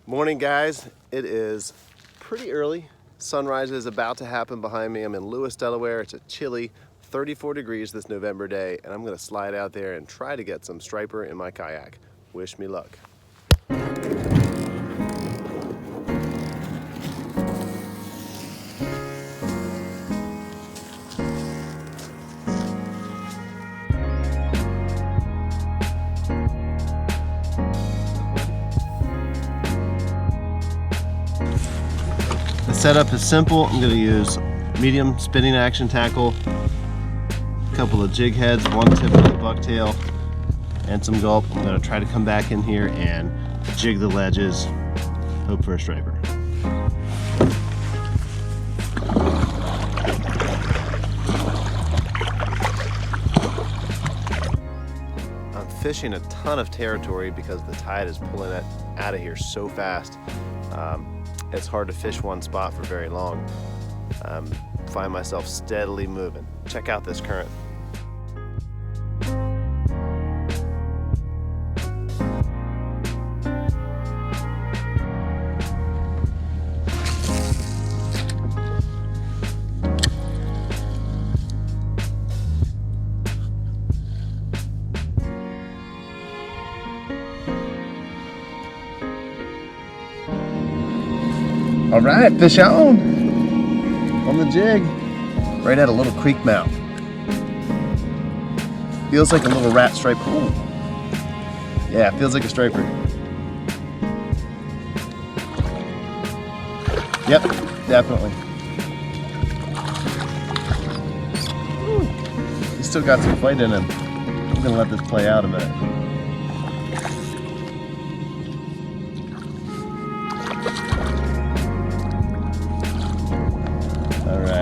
Morning, guys. It is pretty early. Sunrise is about to happen behind me. I'm in Lewis, Delaware. It's a chilly 34 degrees this November day, and I'm gonna slide out there and try to get some striper in my kayak. Wish me luck. The setup is simple. I'm going to use medium spinning action tackle, a couple of jig heads, one tip of the bucktail, and some gulp. I'm going to try to come back in here and jig the ledges, hope for a striper. I'm fishing a ton of territory because the tide is pulling it out of here so fast. It's hard to fish one spot for very long. Find myself steadily moving. Check out this current. All right, fish on the jig, right at a little creek mouth. Feels like a little rat striper. Ooh. Yeah, feels like a striper. Yep, definitely. Ooh. He's still got some fight in him. I'm gonna let this play out a minute.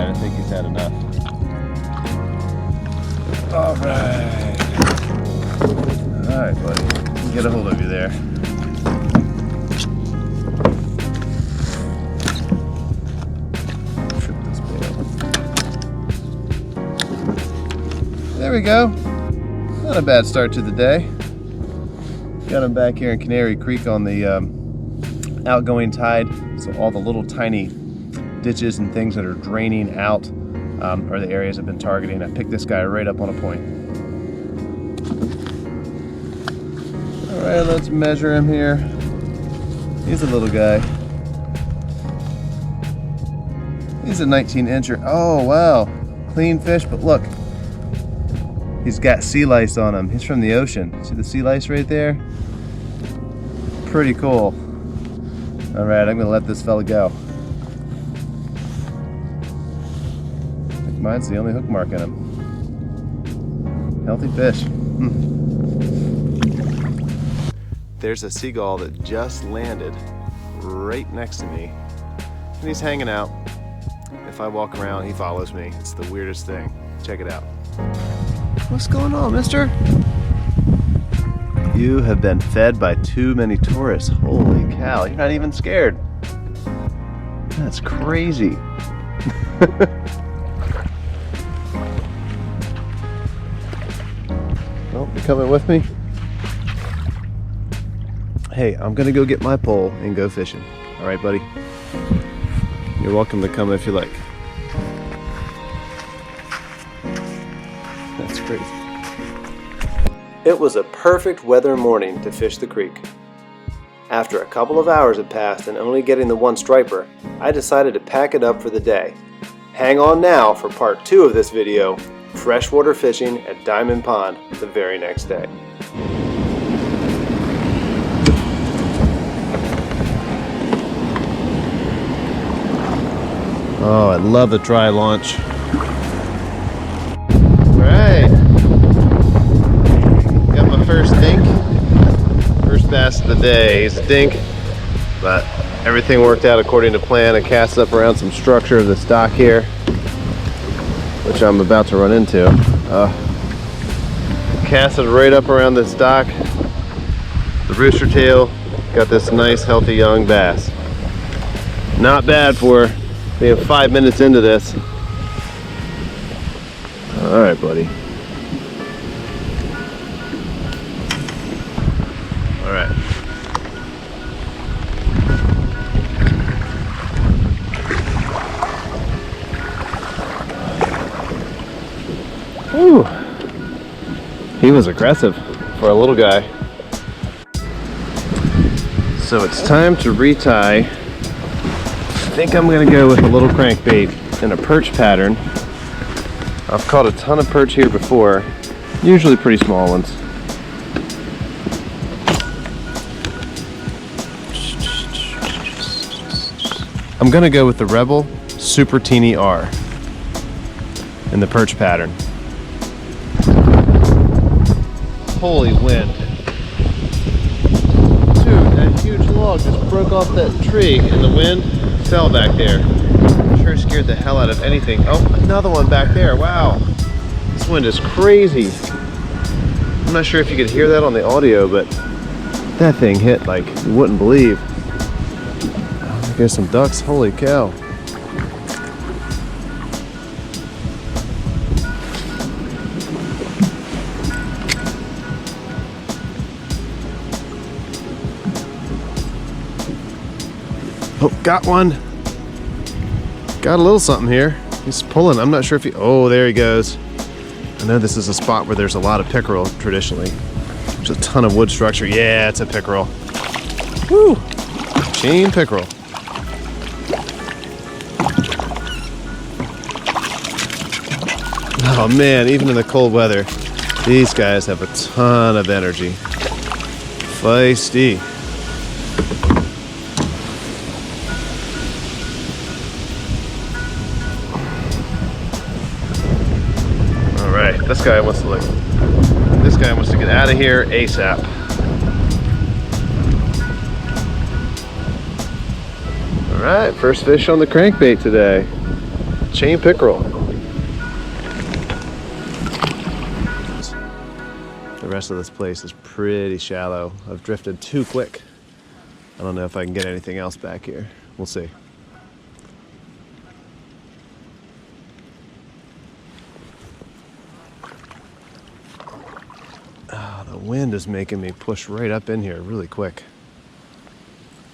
I think he's had enough. All right. All right, buddy. Let me get a hold of you there. Trip this bail. There we go. Not a bad start to the day. Got him back here in Canary Creek on the outgoing tide. So all the little tiny ditches and things that are draining out are the areas I've been targeting. I picked this guy right up on a point. All right, let's measure him here. He's a little guy. He's a 19-incher. Oh, wow. Clean fish, but look. He's got sea lice on him. He's from the ocean. See the sea lice right there? Pretty cool. All right, I'm gonna let this fella go. Mine's the only hook mark in him. Healthy fish. There's a seagull that just landed right next to me, and he's hanging out. If I walk around, he follows me. It's the weirdest thing. Check it out. What's going on, mister? You have been fed by too many tourists. Holy cow, you're not even scared. That's crazy. Oh, you coming with me? Hey, I'm gonna go get my pole and go fishing. All right, buddy? You're welcome to come if you like. That's crazy. It was a perfect weather morning to fish the creek. After a couple of hours had passed and only getting the one striper, I decided to pack it up for the day. Hang on now for part 2 of this video, freshwater fishing at Diamond Pond the very next day. Oh, I love the dry launch. All right, got my first dink. First bass of the day. He's a dink, but everything worked out according to plan. I cast up around some structure of this dock here, which I'm about to run into. Casted right up around this dock. The rooster tail got this nice healthy young bass. Not bad for being 5 minutes into this. All right, buddy. All right. He was aggressive for a little guy. So it's time to retie. I think I'm gonna go with a little crankbait in a perch pattern. I've caught a ton of perch here before, usually pretty small ones. I'm gonna go with the Rebel Super Teeny R in the perch pattern. Holy wind. Dude, that huge log just broke off that tree and the wind fell back there. Sure scared the hell out of anything. Oh, another one back there. Wow. This wind is crazy. I'm not sure if you could hear that on the audio, but that thing hit like you wouldn't believe. Oh, there's some ducks. Holy cow. Oh, got one. Got a little something here. He's pulling. I'm not sure if he... Oh, there he goes. I know this is a spot where there's a lot of pickerel traditionally. There's a ton of wood structure. Yeah, it's a pickerel. Woo! Chain pickerel. Oh man, even in the cold weather, these guys have a ton of energy. Feisty. This guy wants to get out of here ASAP. All right, first fish on the crankbait today. Chain pickerel. The rest of this place is pretty shallow. I've drifted too quick. I don't know if I can get anything else back here. We'll see. Oh, the wind is making me push right up in here really quick.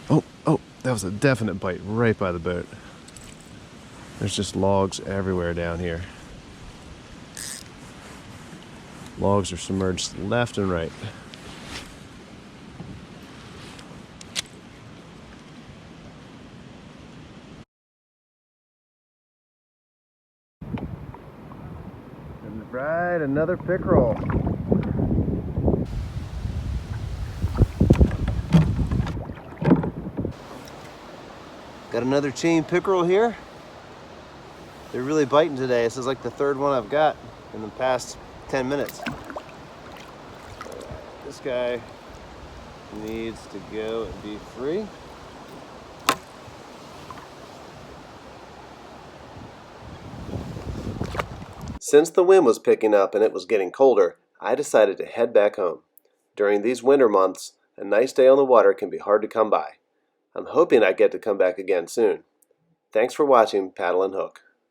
Oh, that was a definite bite right by the boat. There's just logs everywhere down here. Logs are submerged left and right. And right, another pickerel. Got another chain pickerel here. They're really biting today. This is like the third one I've got in the past 10 minutes. This guy needs to go and be free. Since the wind was picking up and it was getting colder, I decided to head back home. During these winter months, a nice day on the water can be hard to come by. I'm hoping I get to come back again soon. Thanks for watching Paddle and Hook.